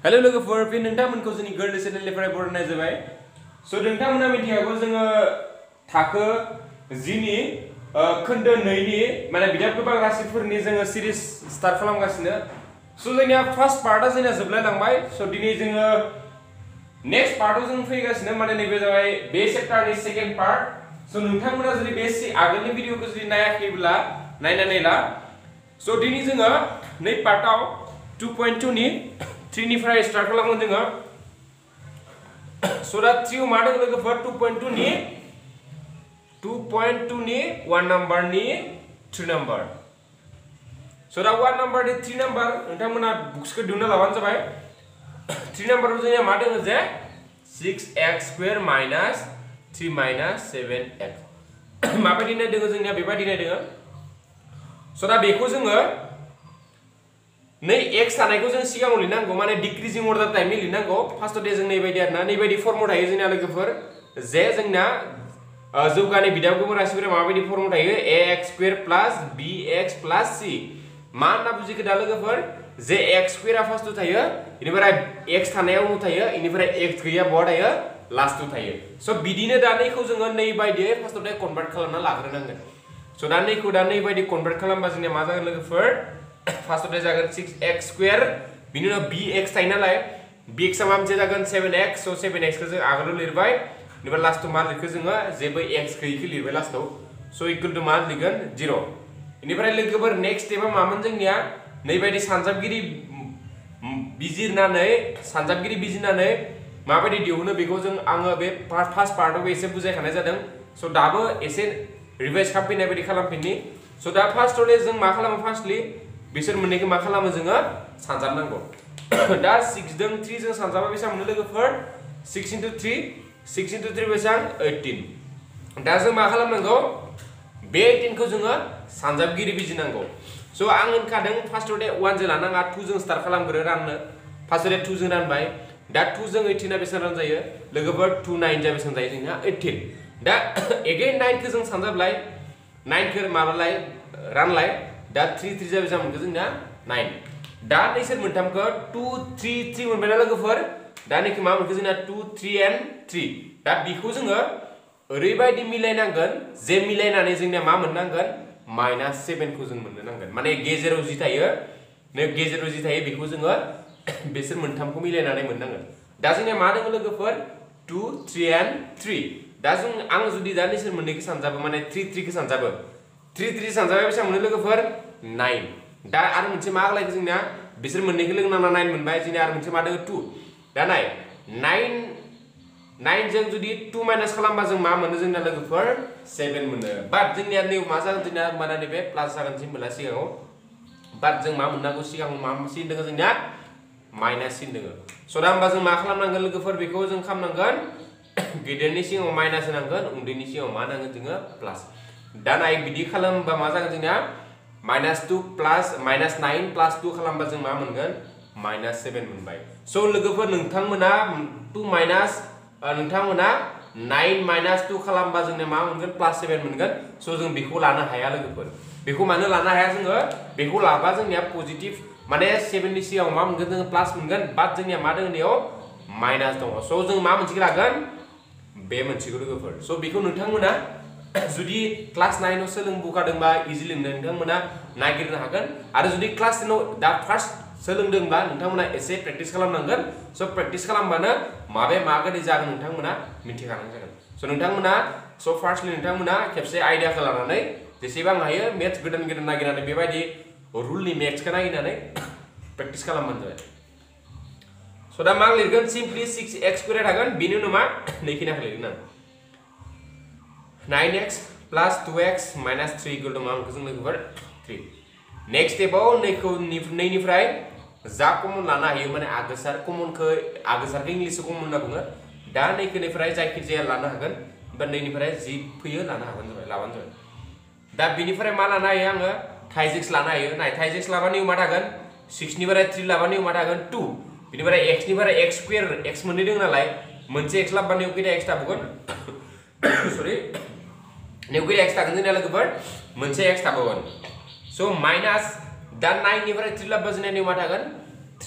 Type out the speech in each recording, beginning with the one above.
Hello लोगोफोर fin नोंथांमोनखौ जोंनि गोरलै चेनेलनिफ्राय बरायनाय जाबाय स' नोंथांमोना मिथिखागौ जोङो थाखो 10 नि खोन्दो 2 नि माने बिदाब गोबां राशिफोरनि जोङो सिरिज स्टार्ट खालामगासिनो स' जोंनिया फार्स्ट पार्टआ जोंना जोबलाय लांबाय स' दिनै जोङो नेक्स्ट पार्टआव जों फैगासिनो माने नैबे जाबाय बे चैप्टारनि सेकेन्ड पार्ट स' नोंथांमोना जुदि बे आगोलनि भिडिअखौ जुदि नायाखैब्ला नायनानै ला स' दिनै जोङो नै पार्टआव 2.2 नि 3 निफ्राय स्टार्ट खालामगोन जोङो स' दा 3 मा दङ लोगोफोर 2.2 नि 1 नाम्बारनि 3 नाम्बार स' दा 1 नाम्बारनि 3 नाम्बार नोंथांमोना बुक्सखौ दिहुनना लाबानो जाबाय 3 नाम्बाराव जोंनिया मा दङ जे 6x² माइनास 3 माइनास 7x माबायदि नायदों जोंनिया बेबायदि नायदों स' दा बेखौ जोङो नै x थानायखौ जों सिगाङाव लिरनांगौ माने डिक्रीजिं अर्डार टाइमनि लिरनांगौ फार्स्टआव दे जों नैबायदि आरोना नैबायदि फर्मुला थायो जोंना लोगोफोर जे जोंना जौगानाय बिदाब गोबां राशिफोरा माबायदि फर्मुला थायो ax² + bx + c मा होनना बुजिखो दा लोगोफोर जे x² आ फार्स्टआव थायो इनिफ्राय x थानायाव उनाव थायो इनिफ्राय x गैया बहा थायो लास्टआव थायो स' बिदिनो दा नैखौ जोङो नै बायदियै फार्स्टआव दे कन्भार्ट खालामना लाग्रोनांगोन स' दा नैखौ दा नै बायदि कन्भार्ट खालामबा जोंनिया मा जागोन लोगोफोर फार्स्टआव दे जागोन 6x² बिनि उनाव bx थायो नालाय bx आ मा मोनसे जागोन 7x स' 7x खौ जों आगोलाव लिरबाय इनिफ्राय लास्टआव मा लिरखो जोङो जेबो x गैयिखौ लिरबाय लास्टआव स' इक्वल टु मा लिरगोन 0 इनिफ्राय लोगोफोर नेक्स्ट स्टेपआ मामोन जोंनिया नैबायदि सानजाबगिरि बिजिरनानै माबायदि दिहुनो बेखौ जों आङो बे फार्स्ट पार्टआव एसे बुजायखानाय जादों स' दाबो एसे रिभाइज खालामफिननाय बायदि खालामफिननि स' दा फार्स्टआव जों मा खालामो फार्स्टलि बिसोर मोननैखौ मा खालामो जोङो सानजाबनांगौ दा 6 जों 3 जों सानजाबा बेसेबां मोनो लोगोफोर 6 × 3 6 × 3 बेसेबां 18 दा जों मा खालामनांगौ बे 18 खौ जोङो सानजाबगिरि बिजिरनांगौ स' आं होनखादों फार्स्टआव दे 1 जों लानाङा 2 जों स्टार्ट खालामग्रो राननो फार्स्टआव दे 2 जों रानबाय दा 2 जों 18 आ बेसेबां रानजायो लोगोफोर 2 9 जा बेसेबां जायो जोंना 18 दा एगेन 9 खौ जों सानजाबलाय 9 खौ माबालाय रानलाय दा 3 3 जा बेसेबां मोनखो जोंना 9 दा नैसोर मोनथामखौ 2 3 3 मोनबायना लोगोफोर दा नैखौ मा मोनखो जोंना 2 3 and 3 दा बेखौ जोङो ओरैबायदि मिलायनांगोन जे मिलायनानै जोंनिया मा मोननांगोन -7 खौ जों मोननो नांगोन माने गेजेराव जि थायो बेखौ जोङो बिसोर मोनथामखौ मिलायनानै मोननांगोन दा जोंनिया मा दङ लोगोफोर 2 3 and 3 दा जों आं जुदि दा नैसोर मोननैखौ सानजाबो माने 3 3 खौ सानजाबो 3 3 सानजाबा बेसेबां मोनो लोगोफोर 9 दा आरो मोनसे मा आगलायखो जोंना बिसोर मोननैखौ लोगो नांना 9 मोनबाय जोंनिया आरो मोनसे मा दङ 2 दा नाय 9 जों जुदि 2 माइनास खालामबा जों मा मोनो जोंना लोगोफोर 7 मोनो बाट जोंनिया नै मा जागोन जोंना होमबाना नैबे प्लास जागोन सिम्बोला सिगाङाव बाट जों मा मोननांगौ सिगाङाव मा सिन दङ जोंनिया माइनास सिन दङ स' दा होमबा जों मा खालामनांगोन लोगोफोर बेखौ जों खालामनांगोन गेदेरनि सिगाङाव माइनास होनांगोन उन्दैनि सिगाङाव मा होनांगोन जोङो प्लास दा नाय बिदि खालामबा मा जागोन जोंनिया -2 प्लास -9 प्लास 2 खालामबा जों मा मोनगोन -7 मोनबाय स' लोगोफोर नोंथांमोना 9 - 2 खालामबा जोंनिया मा मोनगोन +7 मोनगोन स' जों बेखौ लानो हाया लोगोफोर बेखौ मानो लानो हाया जोङो बेखौ लाबा जोंनिया पजिटिभ माने 7 नि सिगाङाव मा मोनगोन जोङो प्लास मोनगोन बाट जोंनिया मा दङ बेयाव माइनास दङ स' जों मा मोनसेखौ लागोन बे मोनसेखौ लोगोफोर स' बेखौ नोंथांमोना जुदि क्लास 9 आव सोलोंबोखादोंबा इजिलि नोंथांमोना नागिरनो हागोन आरो जुदि क्लास 10 आव दा फार्स्ट सोलोंदोंबा नोंथांमोना एसे प्रेक्टिस खालामनांगोन स' प्रेक्टिस खालामबानो माबे मा गोदै जागोन नोंथांमोना मिथिखानाय जागोन स' नोंथांमोना स' फार्स्टलि नोंथांमोना खेबसे आइडियाखौ लानानै जेसेबां हायो मेथ्स गोदान नागिरनानै बेबायदि रुलनि मेथ्सखौ नागिरनानै प्रेक्टिस खालामबानो जाबाय स' दा मा लिरगोन सिम्पलि 6x² थागोन बेनि उनाव मा नैखिनाखौ लिरगोन आं 9x + 2x - 3 इक्वल टु मा मोनखो जों लोगोफोर 3 नेक्स्ट स्टेपआव नैनिफ्राय जा कमन लानो हायो माने आगोसारखौ इंलिसाव कमन होनना बुङो दा नैनिफ्राय जायखि जाया लानो हागोन बा नैनिफ्राय जि फैयो लानो हागोन लाबानो जाबाय दा बिनिफ्राय मा लानो हायो आङो थाइजेक्स लानो हायो नाय थाइजेक्स लाबा निउ मा थागोन 6 निफ्राय 3 लाबा निउ मा थागोन 2 बिनिफ्राय x निफ्राय x² x मोननै दङ नालाय मोनसे x लाबा निउ खैथा x थाबावगोन सरि निउ खैथा x थागोन जोंनिया लोगोफोर मोनसे x थाबावगोन स' माइनास दा 9 निफ्राय 3 लाबा जोंनिया निउ मा थागोन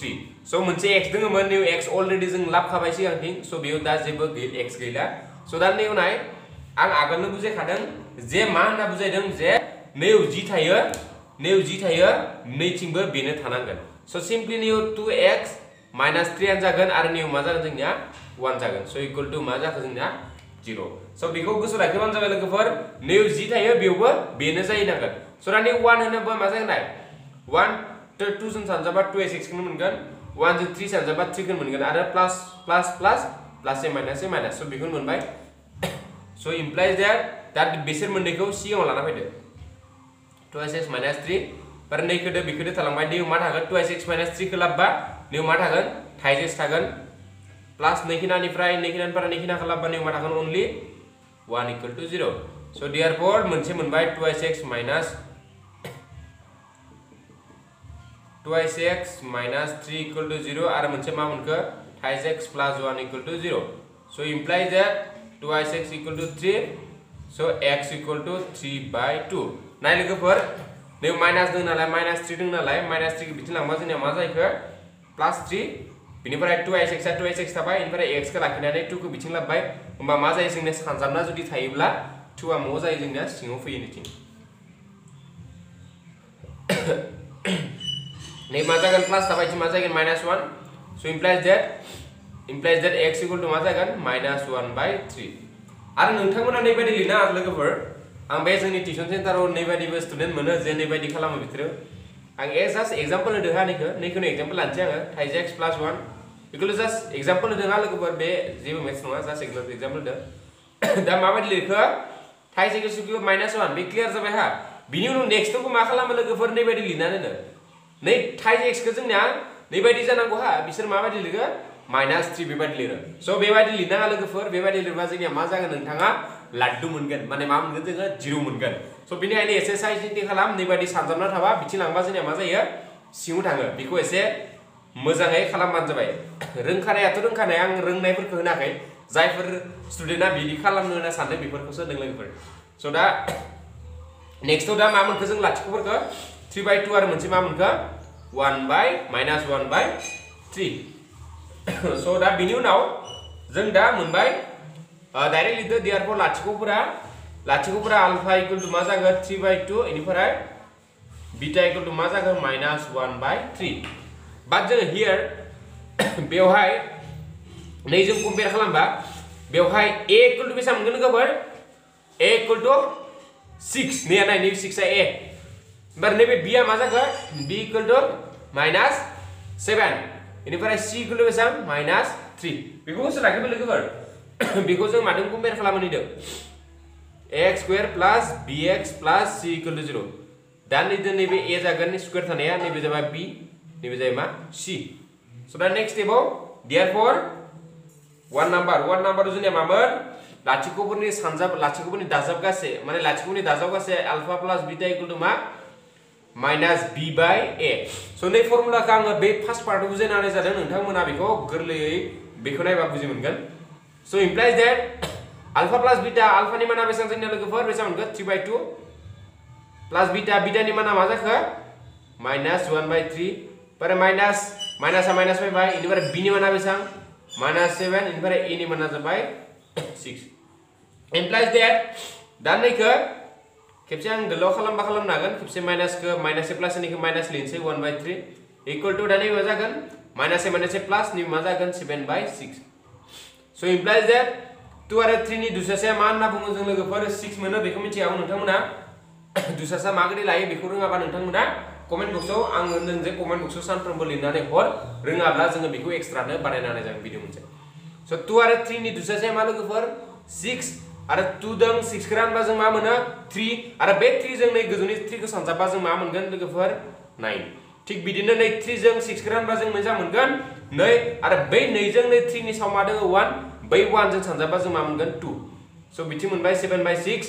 3 so मोनसे x दङमोन निउ x अलरेडी जों लाबखाबाय सिगांथिं so बेयाव दा जेबो x गैला so दा नै उनाय आं आगोलनो बुजायखादों जे मा होनना बुजायदों जे नैयाव जि थायो नैथिंबो बेनो थानांगोन so simply new 2x minus 3 आनो जागोन आरो निउ मा जागोन जोंनिया 1 जागोन so equal to मा जाखो जोंनिया 0 so बेखौ गोसोआव लाखिबानो जाबाय लोगोफोर नैयाव जि थायो बेयावबो बेनो जाहैनांगोन so दा निउ 1 होनोबा मा जागोन 1 2 जों सानजाबा 2x खौनो मोनगोन 1 जों 3 सानजाबा 3 खौनो मोनगोन आरो प्लस प्लस प्लस प्लस ए माइनास so बेखौनो मोनबाय so implies that बिसोर मोननैखौ सिगाङाव लाना फैदो 2x minus 3 पर नै खोदो बिखोदो थालांबाय निउ मा थागोन 2x minus 3 खौ लाबबा निउ मा थागोन थाइजेस थागोन प्लस नै खिनानिफ्राय नै खिनानिफ्राय नै खिना खालामबा निउ मा थागोन only 1 equal to 0 so therefore मोनसे मोनबाय 2x minus 3 equal to 0 आरो मोनसे मा मोनखो थाइजेस plus 1 equal to 0 so implies that 2x equal to 3 so x equal to 3/2 नाय लोगोफोर नै माइनास दं नालाय माइनास 3 दं नालाय माइनास 3 खौ बिथिं लांबा जोंनिया मा जायखो प्लस 3 बिनिफ्राय 2x थाबाय इनिफ्राय x खौ लाखिनानै 2 खौ बिथिं लाबबाय होमबा मा जायो जोंनिया सानजाबना जुदि थायोब्ला 2 आ मा जायो जोंनिया सिङाव फैयो निथिं नै मा जागोन प्लस थाबाय इथिं मा जागोन -1 so implies that x equal to मा जागोन -1/3 आरो नोंथांमोना नै बायदि लिरना आरो लोगोफोर आं बे जोंनि टिउशन सेन्टाराव नै बायदिबो स्टुडेन्ट मोनो जे नै बायदि खालामो बिसोरो आं जास्ट एग्जांपल होदों हा नैखौनो एग्जांपल लानोसै आङो थाइजेक्स प्लस 1 बेखौल' जास्ट एग्जांपल होदों हा लोगोफोर बे जेबो मेथ्स नङा जास्ट एग्जांपल होदों दा माबायदि लिरखो थाइजेक्स इक्वल -1 बे क्लियार जाबाय हा बिनि उनाव नेक्स्टखौ मा खालामो लोगोफोर नै बायदि लिरनानै दोनो नै थाइजेक्सखौ जोंनिया नै बायदि जानांगौ हा बिसोर माबायदि लिरो -3 बेबायदि लिरो स' बेबायदि लिरनाङा लोगोफोर बेबायदि लिरबा जोंनिया मा जागोन नोंथाङा लाड्डु मोनगोन माने मा मोनगोन जोङो 0 मोनगोन स' बेनिखायनो एसे साइजिंटि खालाम नै बायदि सानजाबना थाबा बिथिं लांबा जोंनिया मा जायो सिङाव थाङो बेखौ एसे मोजाङै खालामबानो जाबाय रोंखानायाथ' रोंखानाय आं रोंनायफोरखौ होनाखै जायफोर स्टुडेन्टआ बिदि खालामनो होनना सानदों बेफोरखौसो होदों लोगोफोर स' दा नेक्स्टआव दा मा मोनखो जों लाथिख'फोरखौ 3/2 आरो मोनसे मा मोनखो 1/-1/3 स' दा बिनि उनाव जों दा मोनबाय डाइरेक्ट लिरदो देयारफोर लाथिख'फोरा आलफा इक्वल टु मा जागोन 3/2 इनिफ्राय बीटा इक्वल टु मा जागोन -1/3 बाट जों हियर बेवहाय नै जों कम्पेयार खालामबा बेवहाय a इक्वल टु बेसेबां मोनगोन लोगोफोर a इक्वल टु 6 नैया नाय नै 6 आ a ओमफ्राय नैबे b आ मा जागोन b इक्वल टु -7 इनिफ्राय c इक्वल टु बेसेबां -3 बेखौ गोसोआव लाखिबा लोगोफोर बेखौ जों मादों कम्पेयार खालामनो निदों x square plus bx plus c equal to 0 दा नैबे a जागोन स्क्वायर थानाया नैबे जाबाय b नैबे जाबाय मा c स' दा नेक्स्ट स्टेपआव देयारफोर 1 नाम्बार जोंनिया मामोन लाथिख'फोरनि दाजाबगासे माने लाथिख'नि दाजाबगासे alpha plus beta equal to मा -b/a स' नै फर्मुलाखौ आङो बे फार्स्ट पार्टआव बुजायनानै जादों नोंथांमोना बेखौ गोरलैयै बेखौ नायबा बुजि मोनगोन स' इमप्लाइज दैट आलफा प्लस बीटा आलफानि माना बेसेबां जोंनिया लोगोफोर बेसेबां मोनगोन 3/2 प्लस बीटानि माना मा जाखो -1/3 पर माइनासा माइनास फैबाय इनिफ्राय b नि माना बेसेबां -7 इनिफ्राय a नि माना जाबाय 6 इमप्लाइज दैट दा नैखो खेबसे आं गोलाव खालामबा खालामनो हागोन खेबसे माइनासखौ माइनास प्लास निखौ माइनास लिनसै 1/3 इक्वल टु दा नै मा जागोन माइनास प्लास नि मा जागोन 7/6 सो इमप्लाइज दैट 2 आरो 3 नि दुसासेया मा होनना बुङो जों लोगोफोर 6 मोनो बेखौ मिथियाव नोंथांमोना दुसासा मागोदि लायो बेखौ रोङाबा नोंथांमोना कमेन्ट बक्सआव आं होनदों जे कमेन्ट बक्सआव सानफ्रोमबो लिरनानै हर रोङाब्ला जोङो बेखौ एक्सट्रानो बानायनानै जागोन भिडिअ मोनसे सो 2 आरो 3 नि दुसासेया मा लोगोफोर 6 आरो 2 जों 6 खौ रानबा जों मा मोनो 3 आरो बे 3 जों नै गोजौनि 3 खौ सानजाबा जों मा मोनगोन लोगोफोर 9 थिग बिदिनो नै 3 जों 6 खौ रानबा जों मोजां मोनगोन 2 आरो बै 2 जों नै 3 नि सायाव मा दङ 1 बै 1 जों सानजाबा जों मा मोनगोन 2 सो बिथिं मोनबाय 7/6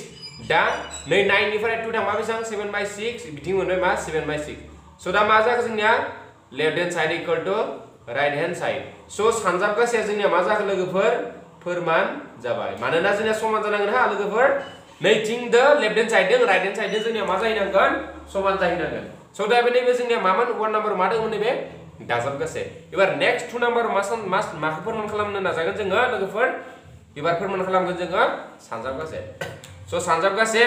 दा नै 9 निफ्राय 2 थांबा बेसेबां 7/6 बिथिं मोनबाय मा 7/6 सो दा मा जाखो जोंनिया left hand side equal to right hand side so सानजाबगासेया जोंनिया मा जाखो लोगोफोर फोरमान जाबाय मानोना जोंनिया समान जानांगोन हा लोगोफोर नैथिं द लेफ्ट हेन्ड साइड जों राइट हेन्ड साइड जों जोंनिया मा जाहैनांगोन समान जाहैनांगोन सो दा नैबे जोंनिया मामोन 1 नाम्बार मा दंमोन नैबे दाजाबगासे एबार नेक्स्ट 2 नाम्बार माखौ फोरमान खालामनो नाजागोन जोङो लोगोफोर एबार फोरमान खालामगोन जोङो सानजाबगासे स' सानजाबगासे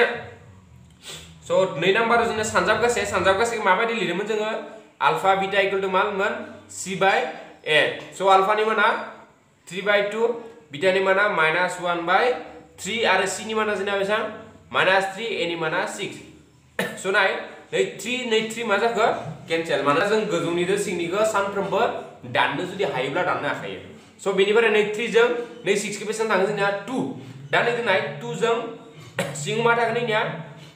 स' 2 नाम्बाराव जोङो सानजाबगासे माबायदि लिरोमोन जोङो अल्फा बीटा इक्वल टू मानमोन c/a स' अल्फानि माना 3/2 बीटानि माना -1/3 आरो c नि माना जोंना बेसां -3 a नि माना 6 स' नाय नै 3 मा जाखो केन्सेल मानोना जों गोजौनिदो सिंनिखौ सानफ्रोमबो दाननो जुदि हायोब्ला दाननो हाखायो स' बेनिफ्राय नै 3 जों नै 6 खौ बेसेबां थाङो जोंना 2 दा नै नाय 2 जों सिं मा थागोन नैनिया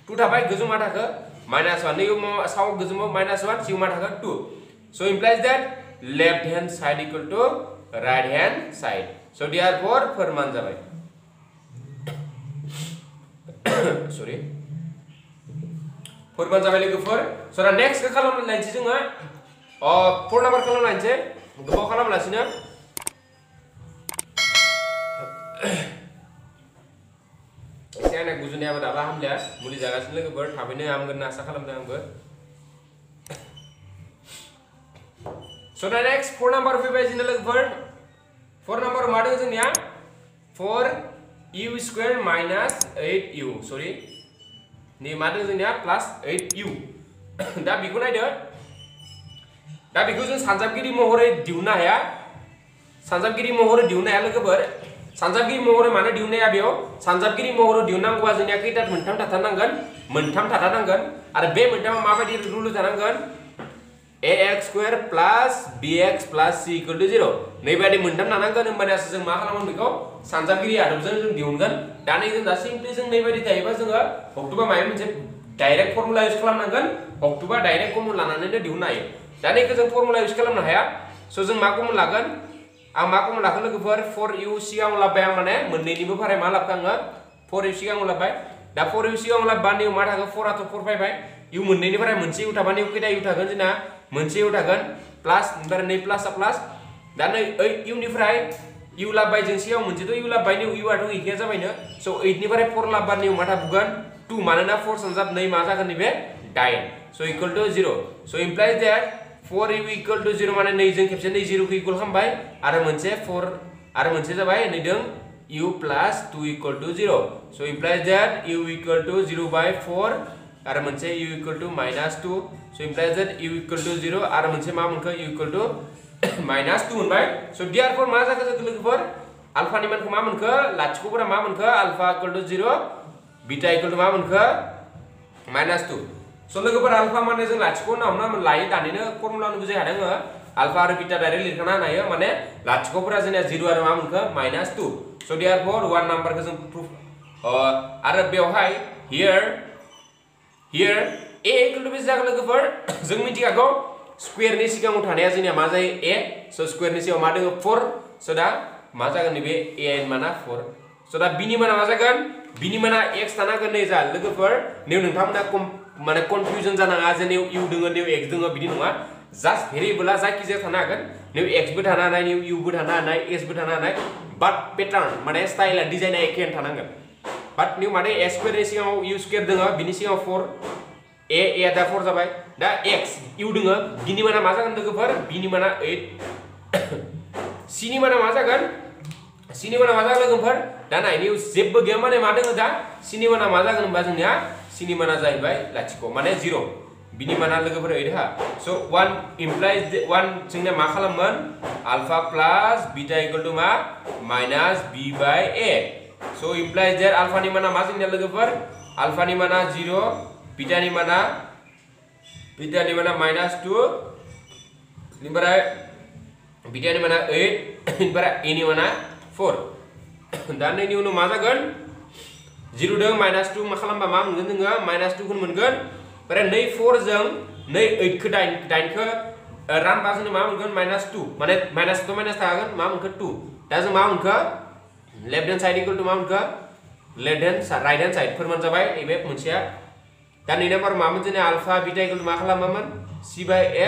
2 थाबाय गोजौ मा थाखो -1 नै साव गोजौआव -1 सिं मा थाखो 2 स' implies that left hand side equal to right hand side so therefore फोरमान जाबाय सॉरी फोरमान जाबाय लोगोफोर स' दा नेक्स्ट खौ खालामनो लायनोसै जोङो 4 नाम्बार खालामलायनोसै गोबाव खालामलासिनो एसे आंना गुजुनायाबो दाबा हामलिया मुलि जागासिनो लोगोफोर थाबैनो हामगोन होनना आसा खालामदों आंबो स' दा नेक्स्ट 4 नाम्बार फैबाय जोंना लोगोफोर 4 नाम्बार मा दङ जोंनिया 4u square minus 8u sorry नै मा दङ जोंनिया प्लस 8u दा बेखौ नायदो दा बेखौ जों सानजाबगिरि महरै दिहुननो हाया लोगोफोर सानजाबगिरि महरै माने दिहुननो हाया बेयाव सानजाबगिरि महरै दिहुननांगौबा जोंनिया खैथा मोनथाम थाथारनांगोन आरो बे मोनथामा माबायदि रुल जानांगोन ax square plus bx plus c equal to 0 नैबादि मोनथाम थानांगोन होमबानियासो जों मा खालामगोन बेखौ सानजाबगिरि आदबजों जों दिहुनगोन दा नै जों दा सिम्पली जों नैबादि थायोबा जोङो हक्टुबा माबा मोनसे डाइरेक्ट फर्मुला इउज खालामनांगोन हक्टुबा डाइरेक्ट कमन लानानैनो दिहुननो हायो दा नैखौ जों फर्मुला इउज खालामनो हाया स' जों मा कमन लागोन आं मा कमन लाखो लोगोफोर 4u सिगाङाव लाबाय आं माने मोननैनिबो फाराय मा लाबखो आङो 4u सिगाङाव लाबाय दा 4u सिगाङाव लाबा निउ मा थागोन 4 आथ' 4 फैबाय u मोननैनिफ्राय मोनसे u थाबा निउ खैथा u थागोन जोंना मोनसे u थागोन प्लस ओमफ्राय नै प्लस प्लस दा नै 8u निफ्राय u लाबाय जों सिगाङाव मोनसेथ' u लाबाय निउ u आथ' एखेया जाबायनो स' 8 निफ्राय 4 लाबा निउ मा थाबगोन 2 मानोना 4 सानजाब 2 मा जागोन नैबे 9 स' इक्वल टू 0 स' implies that 4u equal to 0 माने नै जों खेबसे नै 0 खौ इक्वल खालामबाय आरो मोनसे 4 आरो मोनसे जाबाय नै दों u plus 2 equal to 0 so implies that u equal to 0/4 आरो मोनसे u equal to -2 so implies that u equal to 0 आरो मोनसे मा मोनखो u equal to -2 मोनबाय so therefore मा जाखो लोगोफोर अल्फानि मानखौ मा मोनखो लाथिख'फोरा मा मोनखो alpha equal to 0 beta equal to मा मोनखो -2 so लोगोफोर अल्फा माने जों लाथिख' होनना हमना लायो दानिनो फर्मुलानो बुजाय हादों अल्फा आरो बीटा डाइरेक्ट लिरखाना हायो माने लाथिख'फोरा जोंना 0 आरो मा मोनखो -2 so therefore 1 नाम्बारखौ जों प्रुफ आरो बेवहाय here a equal to बेसे जागोन लोगोफोर जों मिथिखागौ स्क्वायरनि सिगाङाव थानाया जोंनिया मा जायो a so स्क्वायरनि सिगाङाव मा दङ 4 so दा मा जागोन नैबे a नि माना 4 so दा b नि माना मा जागोन b नि माना x थानांगोन नै जा लोगोफोर नोंथांमोना माने कन्फ्यूजन जानाङा जे निउ u दङ निउ x दङ बिदि नङा जास्ट भेरिएबला जायखिजाया थानो हागोन निउ x बो थानो हानाय निउ u बो थानो हानाय s बो थानो हानाय बाट पेटार्न माने स्टाइला डिजाइना एखे थानांगोन बाट निउ माने a स्क्वायर नि सिगाङाव u स्क्वायर दङ बिनि सिगाङाव 4 a दा 4 जाबाय दा x u दङ बिनि माना मा जागोन लोगोफोर b नि माना 8 c नि माना मा जागोन लोगोफोर दा नाय निउ जेबो गैया माने मा दङ दा c नि माना मा जागोन होनबा जोंनिया c नि माना जाहैबाय लाथिख' माने 0 बिनि माना लोगोफोर 8 हा सो 1 implies 1 जोंना मा खालामगोन alpha plus beta equal to मा -b/a so implies that alpha नि माना मा जोंना लोगोफोर अल्फा नि माना 0 बीटा नि माना -2 निफ्राय बीटा नि माना 8 निफ्राय a नि माना 4 दा नैनि उनाव मा जागोन 0 दों -2 मा खालामबा मा मोनगोन जोङो -2 खौ मोनगोन ओमफ्राय नै 4 जों नै 8 खौ 9 खौ रानबा जों मा मोनगोन -2 माने माइनास तो माइनास थागोन मा मोनखो 2 दा जों मा मोनखो left hand side equal to मा मोनखो राइट हैंड साइड फोरमान जाबाय बे मोनसेया दा नै नाम्बार मा मोन जोंना अल्फा बीटा इक्वल टू मा खालामामोन c/a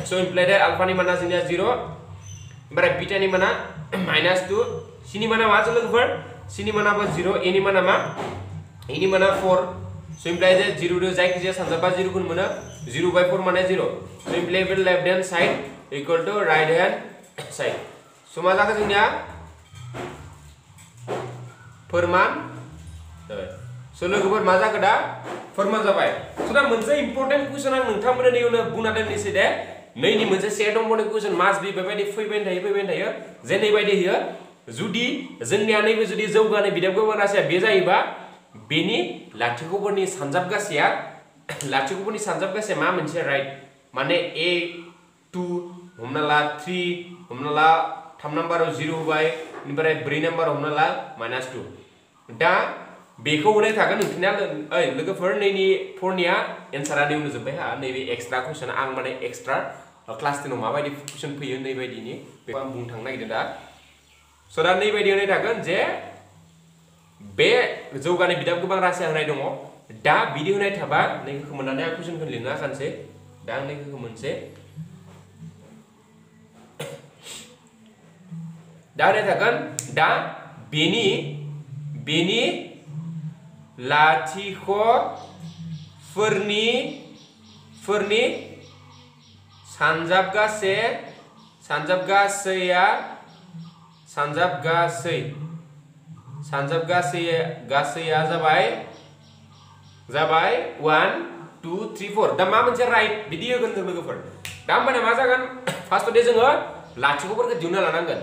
सो इमप्लाइड दैट अल्फा नि माना जोंना 0 ओमफ्राय बीटा नि माना -2 c नि माना मा जों लोगोफोर c नि मानाबो 0 a नि माना मा a नि माना 4 so implies that 0 दो जायखिजाया सानजाबा 0 खौनो मोनो 0/4 माने 0 so implies left hand side equal to right hand side so मा जाखो जोंनिया फोरमान जाबाय सो लोगोफोर मा जाखो दा फोरमान जाबाय सो दा मोनसे इम्पोर्टेन्ट क्वेश्चन आं नोंथांमोननो नैयावनो बुंना दोननोसै दे नैनि मोनसे सेट नम्बरनि क्वेश्चन मास बि बेबायदि फैबाय थायो जे नैबायदि होयो जुदि जोंनिया नैबे जुदि जौगानाय बिदाब गोबां राशिया बे जायोबा बेनि लाथिख'फोरनि सानजाबगासेया मा मोनसे राइट माने a2 हमना ला 3 हमना ला 3 नम्बराव 0 होबाय बेनिफ्राय 4 नम्बराव हमना ला -2 दा बेखौ होनाय थागोन नोंथांनिया ओइ लोगोफोर नैनि 4 निया एन्सारा नेवनो जोब्बाय हा नैबे एक्सट्रा क्वेश्चन आं माने एक्सट्रा क्लास 10 आव माबायदि क्वेश्चन फैयो नैबायदिनि बेखौ आं बुंनो थांनो नागिरदों दा सो दा नैबायदि होनाय थागोन जे बे जौगानाय बिदाब गोबां राशिया होनाय दङ दा बिदि होनाय थाबा नैखौ मोननानै आं क्वेश्चनखौ लिरनो हाखानोसै दा आं नैखौ मोनसे दा होनाय थागोन दा बेनि लाथिख'फोरनि सानजाबगासैया जाबाय 1 2 3 4 दा मा मोनसे राइट बिदि होगोन जों लोगोफोर दा होमबाना मा जागोन फार्स्टआव दे जोङो लाथिख'फोरखौ दिहुनना लानांगोन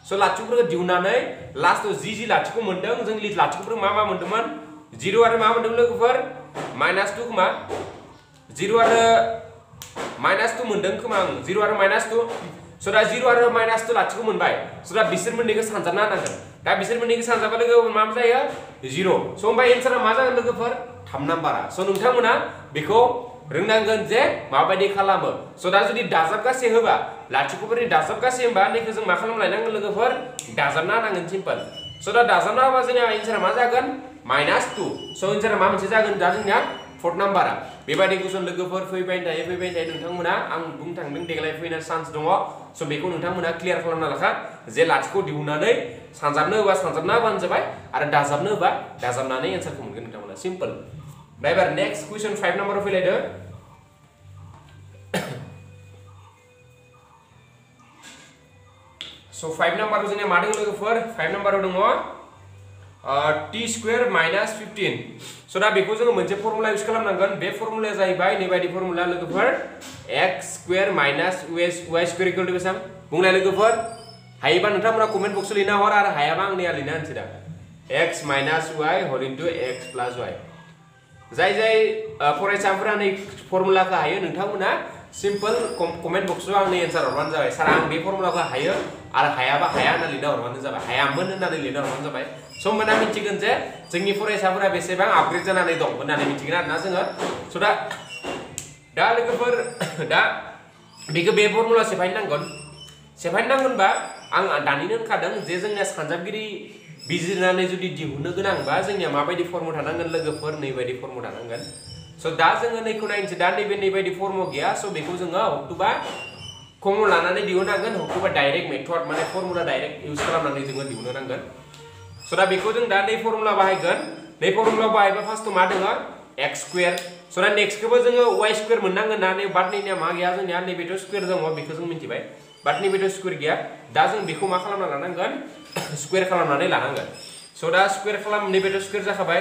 सो लाथिख'फोरखौ दिहुननानै लास्टआव जि लाथिख' मोनदों जों लाथिख'फोर मा मोनदोंमोन 0 आरो मा मोनदोंमोन लोगोफोर -2 खोमा 0 आरो -2 मोनदों खोमा आं 0 आरो -2 सो दा 0 आरो -2 लाथिख' मोनबाय सो दा बिसोर मोननैखौ सानजाबना होनांगोन दा बिसोर मोननैखौ सानजाबा लोगोफोर मा जायो 0 सो होमबा एन्सारा मा जागोन लोगोफोर 3 नाम्बारा सो नोंथांमोना बेखौ रोंनांगोन जे माबायदि खालामो सो दा जुदि दाजाबगासे होबा लाथिख'फोरनि दाजाबगासे होनबा नैखौ जों मा खालामलायनांगोन लोगोफोर दाजाबना होनांगोन सिम्पल सो दा दाजाबना होबा जोंनिया एन्सारा मा जागोन -2 सो एन्सारा मा मोनसे जागोन दा जोंनिया 4 नाम्बारा बेबायदि कुइसन लोगोफोर फैबाय थायो नोंथांमोना आं बुंनो थांदों देग्लाय फैनो चान्स दङ सो बेखौ नोंथांमोना क्लियार खालामना लाखा जे लाथिख' दिहुननानै सानजाबनो होबा सानजाबना होबानो जाबाय आरो दाजाबनो होबा दाजाबनानै एन्सारखौ मोनगोन नोंथांमोना सिम्पल दा एबार नेक्स्ट कुइसन 5 नाम्बाराव फैलायदो सो 5 नाम्बाराव जोंनिया मा दङ लोगोफोर 5 नाम्बाराव दङ t² -15 सो दा बेखौ जोङो मोनसे फर्मुला इउज खालामनांगोन बे फर्मुलाया जाहैबाय नैबायदि फर्मुला लोगोफोर x² - y² इक्वल टु बेसां बुंलाय लोगोफोर हायोबा नोंथांमोना कमेन्ट बक्सआव लिरना हर आरो हायाबा आंनिया लिरना होनोसै दा x - y whole into x + y जाय फरायसाफोरा नै फर्मुलाखौ हायो नोंथांमोना सिम्पल कमेन्ट बक्सआव आंनि एन्सार हरबानो जाबाय सार आं बे फर्मुलाखौ हायो आरो हायाबा हाया होनना लिरना हरबानो जाबाय हायामोन होननानै लिरना हरबानो जाबाय स' होमबाना मिथिगोन जे जोंनि फरायसाफोरा बेसेबां आपग्रेड जानानै दं होननानै मिथिगोन आरोना जोङो स' दा लोगोफोर दा बेखौ बे फर्मुला सेफायनो नांगोनबा आं दानिनो होनखादों जे जोंनिया सानजाबगिरि बिजिरनानै जुदि दिहुननो गोनांबा जोंनिया माबायदि फर्मुला थानांगोन लोगोफोर नैबायदि फर्मुला थानांगोन स' दा जोङो नैखौ नायनोसै दा नैबायदि फर्मुला गैया स' बेखौ जोङो हक्टुबा कमन लानानै दिहुननांगोन हक्टुबा डाइरेक्ट मेथड माने फर्मुला डाइरेक्ट इउज खालामनानै जोङो दिहुननो नांगोन स' दा बेखौ जों दा नै फर्मुला बाहायगोन नै फर्मुला बाहायबा फार्स्टआव मा दङ x² स' दा नेक्स्टखौबो जोङो y² मोननांगोन ना नै बाट नैनिया मा गैया जोंनिया नैबेथ' स्कुवेर दङ बेखौ जों मिथिबाय बाट नैबेथ' स्कुवेर गैया दा जों बेखौ मा खालामना लानांगोन स्कुवेर खालामनानै लानांगोन स' दा स्कुवेर नैबेथ' स्कुवेर जाखाबाय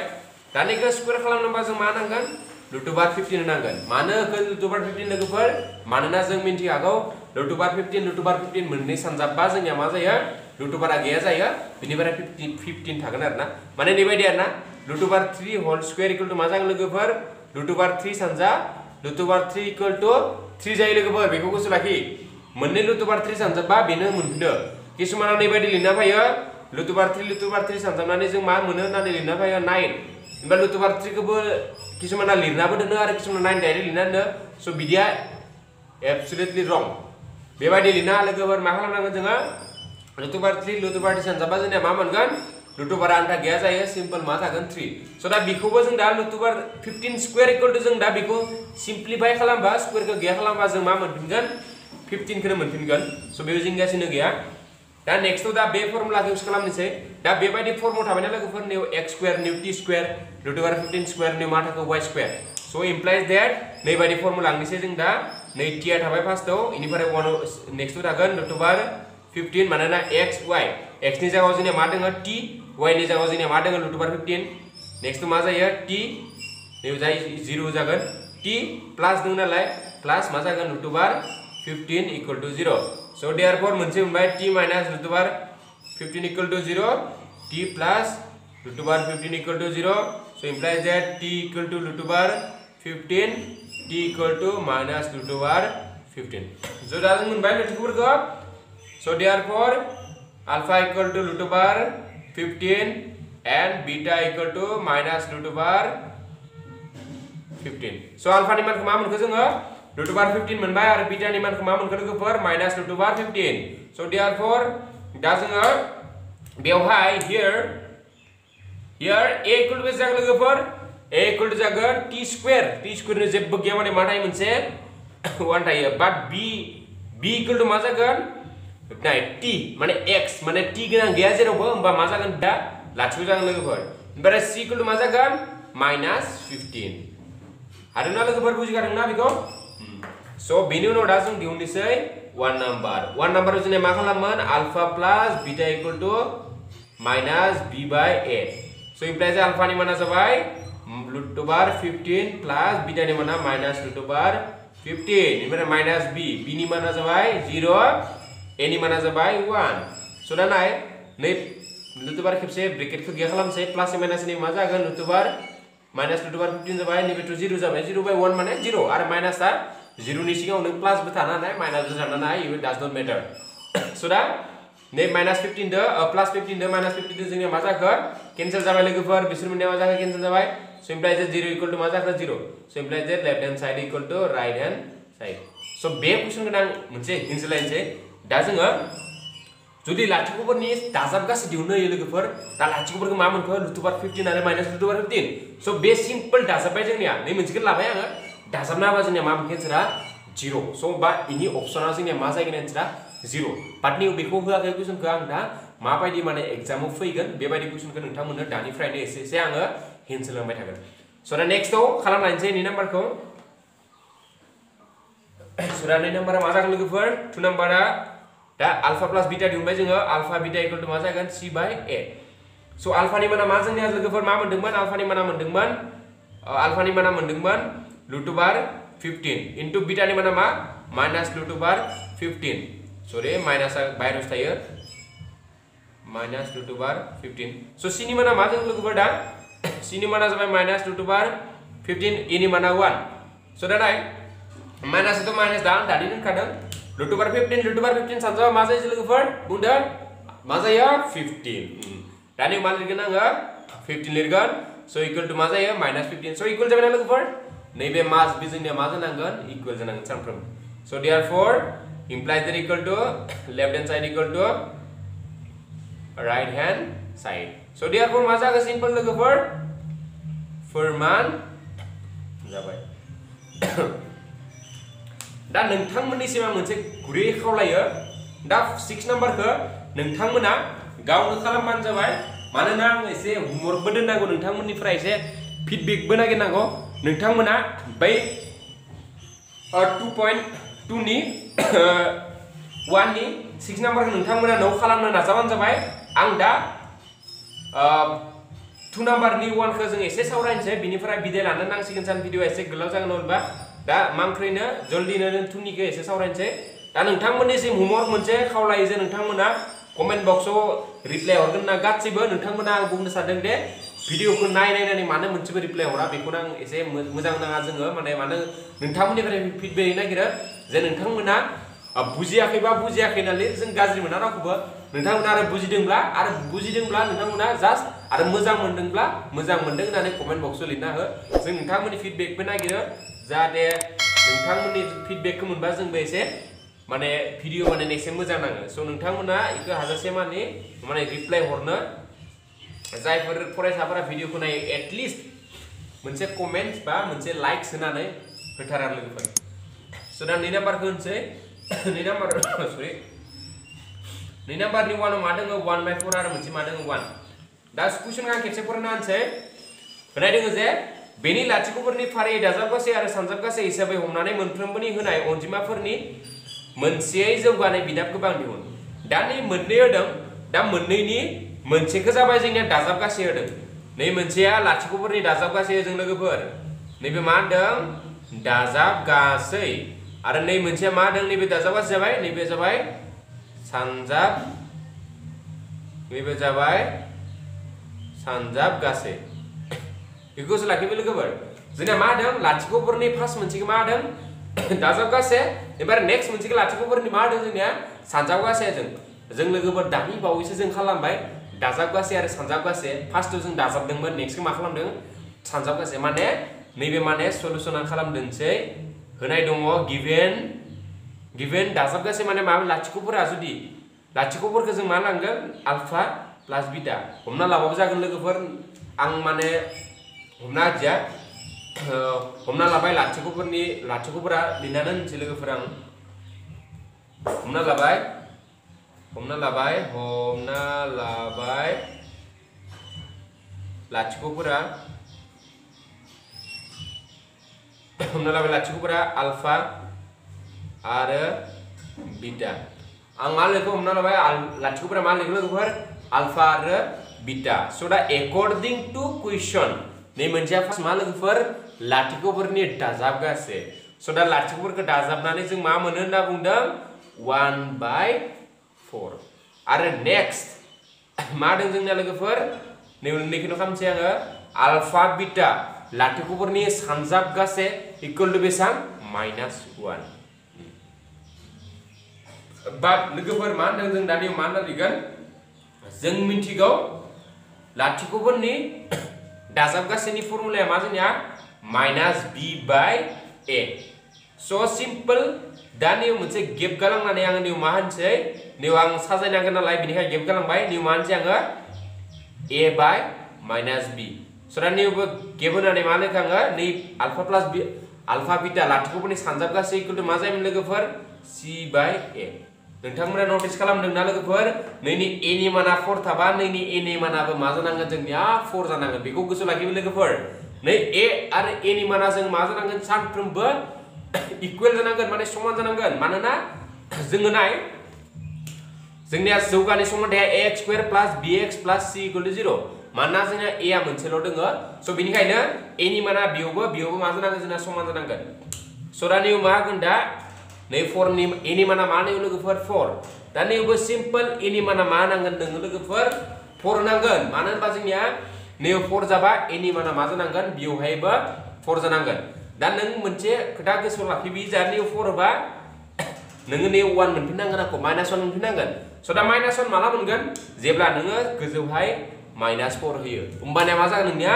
दा नैखौ स्कुवेर खालामनोबा जों मा नांगोन √15 होनांगोन मानो होखो √15 लोगोफोर मानोना जों मिथिखागौ √15 मोननै सानजाबबा जोंनिया मा जायो √आ गैया जायो बिनिफ्राय 15 थागोन आरोना माने नैबायदि आरोना √3 होल स्कुवेर इक्वल टु मा जागोन लोगोफोर √3 सानजा √3 इक्वल टु 3 जायो लोगोफोर बेखौ गोसो लाखि मोननै √3 सानजाबबा बेनो मोनफिनो किसुमाना नैबायदि लिरना फैयो √3 सानजाबनानै जों मा मोनो होननानै लिरना फैयो 9 होमबा √3 खौबो किसुमाना लिरनाबो दोनो आरो किसुमाना 9 डाइरेक्ट लिरना दोनो स' बिदिया एब्सुलिटलि रं बेबायदि लिरना लोगोफोर मा खालामनांगोन जोङो √3 सानजाबा जोंनिया मा मोनगोन √आ आन्था गैया जायो सिम्पल मा थागोन 3 स' दा बेखौबो जों दा √15 स्कुवेर इक्वल टु जों दा बेखौ सिम्प्लिफाइ खालामबा स्कुवेरखौ गैया खालामबा जों मा मोनफिनगोन 15 खौनो मोनफिनगोन स' बेयाव जिंगासिनो गैया दा नेक्स्टआव दा बे फर्मुलाखौ इउज खालामनोसै दा बेबायदि फर्मुला थाबायना लोगोफोर new x² new t² √15 square new मा थाखो y² स' इमप्लाइज दैट नैबायदि फर्मुला लांनोसै जों दा नै t आ थाबाय फार्स्टआव इनिफ्राय 1 नेक्स्टआव थागोन रुट ओभार 15 मानोना x y x नि जायगायाव जोंनिया मा दङ t y नि जायगायाव जोंनिया मा दङ रुट ओभार 15 नेक्स्ट मा जायो t नै जाय 0 जागोन t प्लस दङ नालाय प्लस मा जागोन root over 15 equal to 0 so therefore मोनसे मोनबाय t minus root over 15 equal to 0 t plus root over 15 equal to 0, so implies that t equal to root over 15, t equal to minus root over 15. So doesn't mean by the so therefore alpha equal to root over 15 and beta equal to minus root over 15. So alpha ni man ke ma mon ke जोङो root over 15 मोनबाय आरो beta ni man ke ma mon ke for minus root over 15. So therefore दा जोङो बेवहाय here a equal to जागोन लोगोफोर a equal to जागोन t square नि जेबो गैया माने मा थायो मोनसे 1 थायो but b equal to मा जागोन नाय t माने x माने t गोनां गैया जेरावबो होमबा मा जागोन दा लाथिख' जागोन लोगोफोर ओमफ्राय c equal to मा जागोन -15 हादोंना लोगोफोर बुजिगारदोंना बेखौ सो बेनि उनाव दा जों दिहुननोसै 1 नाम्बार जोंना मा खालामोन alpha plus beta equal to minus b by a so implies alpha ni mana जाबाय root over 15 plus beta ni mana minus root over 15 इनिफ्राय minus b ni mana जाबाय 0 a ni mana जाबाय 1 so दा नाय नै root over खेबसे bracket खौ गैया खालामसै प्लस माइनास नि मा जागोन root over minus root over 15 जाबाय नैबेथ' 0 जाबाय 0 by 1 माने 0 आरो माइनासआ 0 नि सिगाङाव नों प्लस बो थानो हानाय माइनास बो थानो हानाय it does not matter so दा नै -15 दो प्लस 15 दो -15 दो जोंनिया मा जाखो कैंसिल जाबाय लोगोफोर बिसोर मोननाया मा जाखो कैंसिल जाबाय सो इमप्लाइज 0 इक्वल टू मा जाखो 0 so implies left hand side equal to right hand side so बे क्वेश्चन गोनां मोनसे हिंस लाइनसै दा जोङो जुदि लाथिख'फोरनि दाजाब गासै दिहुननो हायो लोगोफोर दा लाथिख'फोरखौ मा मोनखो रुट ओभार 15 आरो माइनास रुट ओभार 15 सो बे सिम्पल दाजाबबाय जोंनिया नै मोनसेखौ लाबाय आङो दाजाबना होबा जोंनिया मा मोनगोन एन्सारा 0 सो बा इनि अपसना जोंनिया मा जागोन एन्सारा 0 बाट नि बेखौ होआखै कुइसनखौ आं दा माबायदि माने एग्जामाव फैगोन बेबायदि कुइसनखौ नोंथांमोननो दानिफ्रायनो एसे आङो हिन्स होलांबाय थागोन सो दा नेक्स्टआव खालामलायनोसै नै नाम्बारखौ सो दा नै नाम्बारा मा जागोन लोगोफोर 2 नाम्बारा दा अल्फा प्लस बीटा दिहुनबाय जोङो अल्फा बीटा इक्वल टू मा जागोन c by a so alpha नि माना मा जोंनिया लोगोफोर मा मोनदोंमोन अल्फा नि माना मोनदोंमोन रूट ओभार 15 इनटू बीटा नि माना मा minus root over 15 sorry minus बायरस थायो minus root over 15 so c नि माना मा जों लोगोफोर दा c नि माना जाबाय माइनस रूट ओभार 15 e नि माना 1 सो दा नाय माइनस तो माइनस दा दानि दोनखादों रूट ओभार 15 सानजाबा मा जायो लोगोफोर बुंदों मा जायो 15 दानि मा लिरगोन आङो 15 लिरगोन सो इक्वल टू मा जायो -15 सो इक्वल जाबाय ना लोगोफोर नैबे मास बि जोंनिया मा जानांगोन इक्वल जानांगोन सानफ्रोम so therefore implies that equal to left hand side equal to right hand side so therefore मा जागोन सिम्पल लोगोफोर फोरमान जाबाय दा नोंथांमोननिसिम आं मोनसे गुरै खावलायो दा 6 नाम्बारखौ नोंथांमोना गावनो खालामबानो जाबाय मानोना आं एसे होमवर्कबो दोननांगौ नोंथांमोननिफ्राय एसे फिडबेकबो नागिरनांगौ नोंथांमोना बै 2.2 नि 1 नि 6 नाम्बारखौ नोंथांमोना न'आव खालामनो नाजाबानो जाबाय आं दा 2 नाम्बारनि 1 खौ जों एसे सावरायनोसै बिनिफ्राय बिदाय लानो नांसिगोन सान भिडिअ एसे गोलाव जागोन होनबा दा मांख्रैनो जल्दिनो 2 निखौ एसे सावरायनोसै दा नोंथांमोननिसिम होमवर्क मोनसे खावलायो जे नोंथांमोना कमेन्ट बक्सआव रिप्लाय हरगोन ना गासिबो नोंथांमोना आं बुंनो सानदों दे भिडिअखौ नायनानै मानो मोनसेबो रिप्लाय हरा बेखौनो आं एसे मोजां नाङा जोङो माने मानो नोंथांमोननिफ्राय फिडबेक नागिरो जे नोंथांमोना बुजियाखैबा बुजियाखै नालाय जों गाज्रि मोना रावखौबो नोंथांमोना आरो बुजिदोंब्ला नोंथांमोना जास्ट आरो मोजां मोनदोंब्ला मोजां मोनदों होननानै कमेन्ट बक्सआव लिरना हो जों नोंथांमोननि फिडबेकबो नागिरो जाहाथे नोंथांमोननि फिडबेकखौ मोनबा जोंबो एसे माने भिडिअ बानायनो एसे मोजां नाङो स' नोंथांमोना इखौ हाजासे माने रिप्लाय हरनो जायफोर फरायसाफोरा भिडिअखौ नायो एटलिस्ट मोनसे कमेन्ट बा मोनसे लाइक्स होनानै होथारा लोगोफोर स' दा 2 नाम्बारखौ होनसै 2 नाम्बारनि 1 मा दङ 1/4 आरो मोनसे मा दङ 1 दा कुइसनखौ आं खेबसे फरायना होनसै होनाय दङ जे बेनि लाथिख'फोरनि फारियै दाजाबगासै आरो सानजाबगासै हिसाबै हमनानै मोनफ्रोमबोनि होनाय अनजिमाफोरनि मोनसेयै जौगानाय बिदाब गोबां दिहुन दा नै मोननै होदों दा मोननैनि मोनसेखौ जाबाय जोंनिया दाजाबगासै होदों नै मोनसेया लाथिख'फोरनि दाजाबगासै होदों लोगोफोर नैबे मा होदों दाजाबगासै आरो नै मोनसेया मा होदों नैबे दाजाबगासै जाबाय नैबे जाबाय सानजाब नैबे जाबाय सानजाबगासै बेखौसो लाखिबाय लोगोफोर जोंना मा होदों लाथिख'फोरनि फार्स्ट मोनसेखौ मा होदों दाजाबगासै एबार नेक्स्ट मोनसेखौ लाथिख'फोरनि मा होदों जोंनिया सानजाबगासै जों लोगोफोर दानि बावैसो जों खालामबाय दाजाबगासै आरो सानजाबगासै फार्स्टआव जों दाजाबदोंमोन नेक्स्टखौ मा खालामदों सानजाबगासै माने नैबे माने सल्युशना खालामदोंसै होनाय दङ गिभेन दाजाबगासै माने मा लाथिख'फोरा जुदि लाथिख'फोरखौ जों मा लांगोन आलफा प्लास बिटा हमना लाबाबो जागोन लोगोफोर आं माने हमना होदिया हमना लाबाय लाथिख'फोरा लिरनानै होनसै लोगोफोर आं हमना लाबाय लाथिख'फोरा आलफा आरो बिटा आं मा लिरखो हमना लाबाय लाथिख'फोरा मा लिरखो लोगोफोर आलफा आरो बिटा स' दा एकर्डिं टु कुइसन नै मोनसेया फार्स्ट मा लोगोफोर लाथिख'फोरनि दाजाबगासै स' दा लाथिख'फोरखौ दाजाबनानै जों मा मोनो होनना बुंदों 1/4 आरो नेक्स्ट मा होदों जोंना लोगोफोर नैखौनो खालामसै आङो आलफा बिटा लाथिख'फोरनि सानजाबगासै इकुवेल टु बेसेबां -1 बाट लोगोफोर मा होनदों जों दानि मा होनना लिरगोन जों मिथिगौ लाथिख'फोरनि दाजाबगासैनि फर्मुलाया मा जोंनिया -b/a स' सिम्पल दा निउ मोनसे गेप गालांनानै आङो निउ मा होनसै निउ आं साजायनांगोन नालाय बेनिखायनो गेप गालांबाय निउ मा होनसै आङो a/-b स' दा निउबो गेप होनानै मा होनखो आङो नै आलफा बिटा लाथिख'फोरनि सानजाबगासै इकुवेल टु मा जायोमोन लोगोफोर c/a नोंथांमोना नटिस खालामदोंना लोगोफोर नैनि a नि माना 4 थाबा नैनि a नि मानाबो मा जानांगोन जोंनिया 4 जानांगोन बेखौ गोसोआव लाखिबाय लोगोफोर नै a आरो a नि माना जों मा जानांगोन सानफ्रोमबो इकुवेल जानांगोन माने समान जानांगोन मानोना जोङो नाय जोंनिया जौगानाय समानथाया ax² + bx + c = 0 मानोना जोंना a आ मोनसेल' दोङो स' बेनिखायनो a नि माना बेयावबो मा जानांगोन जोंना समान जानांगोन स' दा निउ मा होगोन दा नै 4 नि a नि माना मा होनो लोगोफोर 4 दा निउबो सिम्पल a नि माना मा होनांगोन नोङो लोगोफोर 4 होनांगोन मानो होनबा जोंनिया निउ 4 जाबा a नि माना मा जानांगोन बेवहायबो 4 जानांगोन दा नों मोनसे खोथा गोसोआव लाखिबि जा निउ 4 होबा नोङो निउ 1 मोनफिननांगोन आंखौ -1 मोनफिननांगोन स' दा -1 माला मोनगोन जेब्ला नोङो गोजौहाय -4 होयो होमबानिया मा जागोन नोंनिया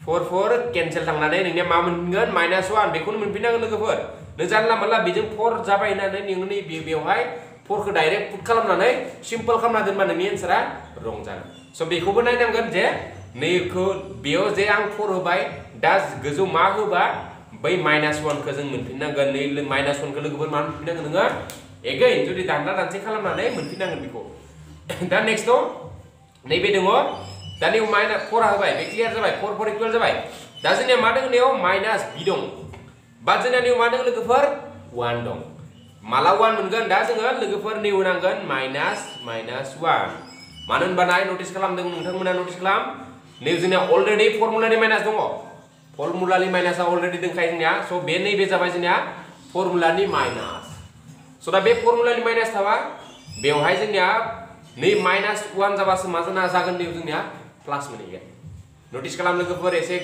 4 केनसेल थांनानै नोंनिया मा मोनगोन -1 बेखौनो मोनफिननांगोन लोगोफोर नों जानला मोनला बेजों 4 जाबाय होननानै नोङो नै बेवहाय 4 खौ डाइरेक्ट पुट खालामनानै सिम्पल खालामना दोनबा नोंनि एन्सारा रं जागोन स' बेखौबो नायनांगोन जे नैखौ बेयाव जे आं 4 होबाय दा गोजौ मा होबा बै -1 खौ जों मोनफिननांगोन नै -1 खौ लोगोफोर मा मोनफिननांगोन नोङो एगेइन जुदि दानला दानसे खालामनानै मोनफिननांगोन बेखौ दा नेक्स्टआव नैबे दङ दा निउ -4 होबाय बे क्लियार जाबाय 4 इकुवेल जाबाय दा जोंनिया मा दङ नेयाव -b दं बाट जोंना निउ मा दङ लोगोफोर 1 दं माला 1 मोनगोन दा जोङो लोगोफोर निउ होनांगोन -1 मानो होनबा नाय नटिस खालामदों नोंथांमोना नटिस खालाम निउ जोंनिया अलरेडि फर्मुलानि माइनास दङ फर्मुलानि माइनासा अलरेडि दंखायो जोंनिया स' बे नैबे जाबाय जोंनिया फर्मुलानि माइनास स' दा बे फर्मुलानि माइनास थाबा बेवहाय जोंनिया नै -1 जाबासो मा जागोन निउ जोंनिया प्लास मोनहैगोन नटिस खालाम लोगोफोर एसे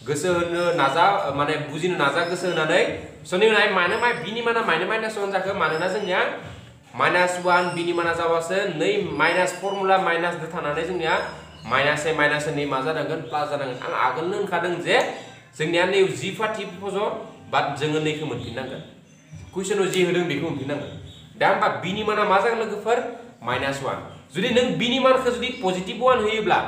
गोसो होनो नाजा माने बुजिनो नाजा गोसो होनानै स' निउ नाय मानो b नि माना -1 जाखो मानोना जोंनिया -1 b नि माना जाबासो नै माइनास फर्मुला माइनास थानानै जोंनिया -a नै मा जानांगोन प्लास जानांगोन आं आगोलनो होनखादों जे जोंनिया नै जि फाथि फज' बाट जोङो नैखौ मोनफिननांगोन कुइसनाव जि होदों बेखौ मोनफिननांगोन दा होमबा b नि माना मा जागोन लोगोफोर -1 जुदि नों b नि मानखौ जुदि पजिटिभ 1 होयोब्ला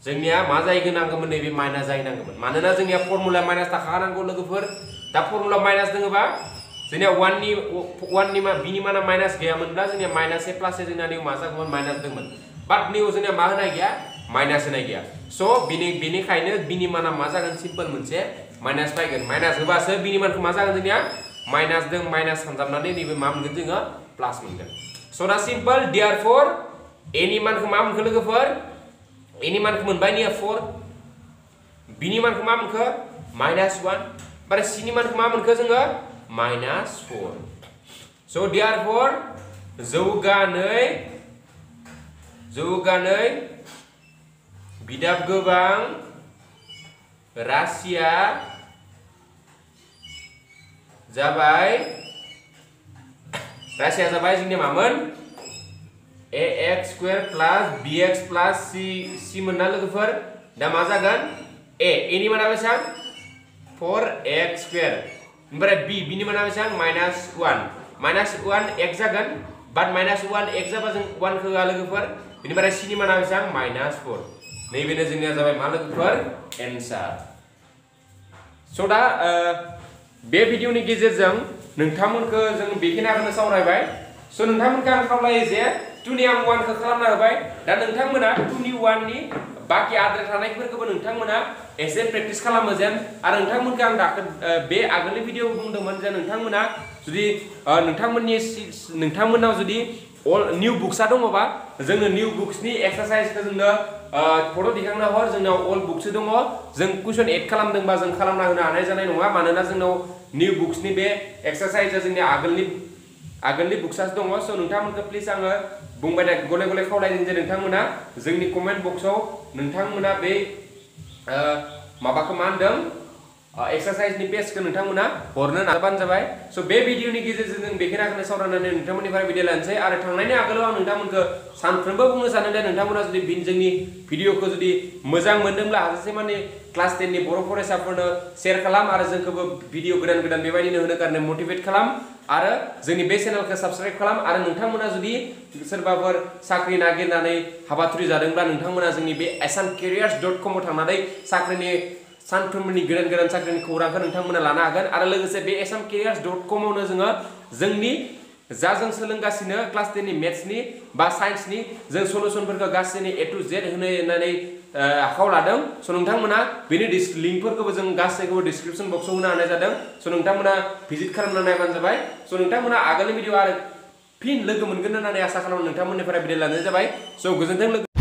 जोंनिया मा जाहैनांगौमोन नैबे माइनास जाहैनांगौमोन मानोना जोंनिया फर्मुला माइनास थाखानांगौ लोगोफोर दा फर्मुला माइनास दङबा जोंनिया 1 नि b नि माना माइनास गैयामोनब्ला जोंनिया -a + a जोंना निउ मा जागौमोन माइनास दंमोन बाट निउ जोंनिया मा होनाय गैया माइनास होनाय गैया स' बेनिखायनो बिनि माना मा जागोन सिम्पल मोनसे माइनास फैगोन माइनास होबासो बिनि मानखौ मा जागोन जोंनिया माइनास जों माइनास सानजाबनानै नैबे मा मोनगोन जोङो प्लास मोनगोन स' दा सिम्पल देयारफर ए नि मानखौ मा मोनखो लोगोफोर ए नि मानखौ मोनबाय निया 4 बि नि मानखौ मा मोनखो माइनास 1 आरो सि नि मानखौ मा मोनखो जोङो माइनास 4 स' देयारफर जौगानै बिदाब गोबां राशिया जाबाय जोंनिया मामोन ax square plus bx plus c मोनना लोगोफोर दा मा जागोन a नि माना बेसेबां 4x स्क्वायर ओमफ्राय b नि माना बेसेबां -1 x जागोन बाट -1 x जाबा जों 1 खौ होआ लोगोफोर बेनिफ्राय c नि माना बेसेबां -4 नैबेनो जोंनिया जाबाय मा लोगोफोर एन्सार स' दा बे भिडिअनि गेजेरजों नोंथांमोनखौ जों बेखिनिखौनो सावरायबाय स' नोंथांमोनखौ आं खावलायो जे 2 नि आं 1 खौ खालामना होबाय दा नोंथांमोना 2 नि 1 नि बाखि आद्रा थानायफोरखौबो नोंथांमोना एसे प्रेक्टिस खालामो जेन आरो नोंथांमोनखौ आं बे आगोलनि भिडिअ बुंदोंमोन जे नोंथांमोना जुदि नोंथांमोनाव जुदि निउ बुक्सआ दङबा जोंनो निउ बुक्सनि एक्सारसाइजखौ जोंनो फट' दिखांना हर जोंनाव अल्ड बुक्स दङ जों कुइसन एड खालामदोंबा जों खालामना होनो हानाय जानाय नङा मानोना जोंनाव निउ बुक्सनि बे एक्सारसाइजआ जोंनि आगोलनि बुक्सआसो दङ स' नोंथांमोनखौ प्लिज आङो बुंबाय गले खावलायदों जे नोंथांमोना जोंनि कमेन्ट बक्सआव नोंथांमोना बे माबाखौ मा होनदों एक्सारसाइजनि पेजखौ नोंथांमोना हरनो नाजाबानो जाबाय स' बे भिडिअनि गेजेरजों जों बेखिनिखौनो सावरायनानै नोंथांमोननिफ्राय बिदाय लानोसै आरो थांनायनि आगोलाव आं नोंथांमोनखौ सानफ्रोमबो बुंनो सानो दे नोंथांमोना जुदि जोंनि भिडिअखौ जुदि मोजां मोनदोंब्ला हाजासे माने क्लास 10 नि बर' फरायसाफोरनो शेयार खालाम आरो जोंखौबो भिडिअ गोदान बेबायदिनो होनो कारने मटिभेट खालाम आरो जोंनि बे चेनेलखौ साबस्क्राइब खालाम आरो नोंथांमोना जुदि सोरबाफोर साख्रि नागिरनानै हाबाथुरि जादोंब्ला नोंथांमोना जोंनि बे asaamcareers.com आव थांनानै साख्रिनि सानफ्रोमबोनि गोदान साख्रिनि खौरांखौ नोंथांमोना लानो हागोन आरो लोगोसे बे asaamcareers.com आवनो जोङो जोंनि जों सोलोंगासिनो क्लास 10 नि मेथ्सनि बा साइन्सनि जों सलुसनफोरखौ गासैनि A to Z होनानै आखायाव लादों स' नोंथांमोना बेनि लिंकफोरखौबो जों गासैखौबो डिसक्रिपसन बक्सआव होनो हानाय जादों स' नोंथांमोना भिजिट खालामना नायबानो जाबाय स' नोंथांमोना आगोलनि भिडिअ आरो फिन लोगो मोनगोन होननानै आसा खालामो नोंथांमोननिफ्राय बिदाय लानाय जाबाय स' गोजोन्थों।